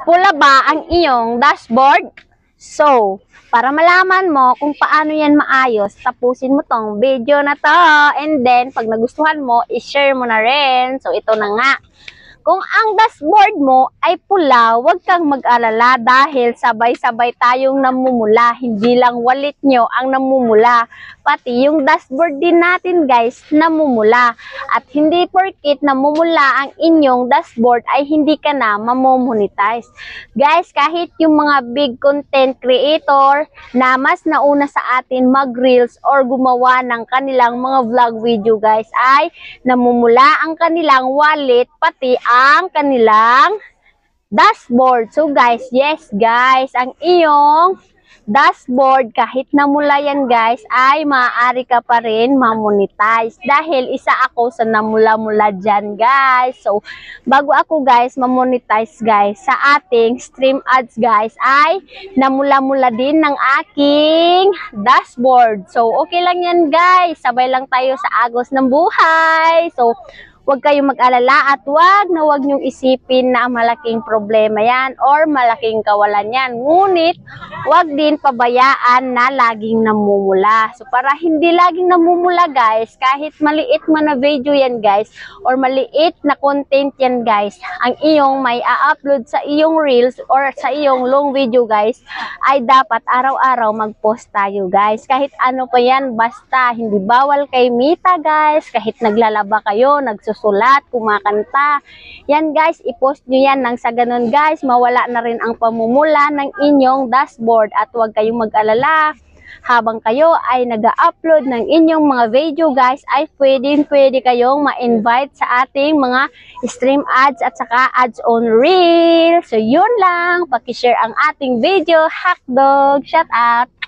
Pula ba ang iyong dashboard? So, para malaman mo kung paano yan maayos, tapusin mo tong video na to. And then, pag nagustuhan mo, i-share mo na rin. So, ito na nga. Kung ang dashboard mo ay pula, huwag kang mag-alala dahil sabay-sabay tayong namumula. Hindi lang wallet nyo ang namumula. Pati yung dashboard din natin guys, namumula. At hindi porkit namumula ang inyong dashboard ay hindi ka na mamomonetize. Guys, kahit yung mga big content creator na mas nauna sa atin mag-reels or gumawa ng kanilang mga vlog video guys, ay namumula ang kanilang wallet, pati ang kanilang dashboard. So guys, yes guys, ang iyong dashboard kahit namula yan guys ay maaari ka pa rin mamonetize dahil isa ako sa namula-mula dyan guys. So bago ako guys mamonetize guys sa ating stream ads guys ay namula-mula din ng aking dashboard. So okay lang yan guys, sabay lang tayo sa agos ng buhay. So huwag kayong mag-alala at huwag niyong isipin na malaking problema yan or malaking kawalan yan. Ngunit, huwag din pabayaan na laging namumula. So, para hindi laging namumula guys, kahit maliit man na video yan guys, or maliit na content yan guys, ang iyong may a-upload sa iyong reels or sa iyong long video guys, ay dapat araw-araw mag-post tayo guys. Kahit ano pa yan, basta hindi bawal kay Mita guys, kahit naglalaba kayo, nagsusulat, kumakanta. Yan guys, i-post nyo yan nang sa ganun guys, mawala na rin ang pamumula ng inyong dashboard at huwag kayong mag-alala. Habang kayo ay nag-upload ng inyong mga video guys, ay pwede kayong ma-invite sa ating mga stream ads at saka ads on reel. So yun lang, paki-share ang ating video. Hakdog, shout out!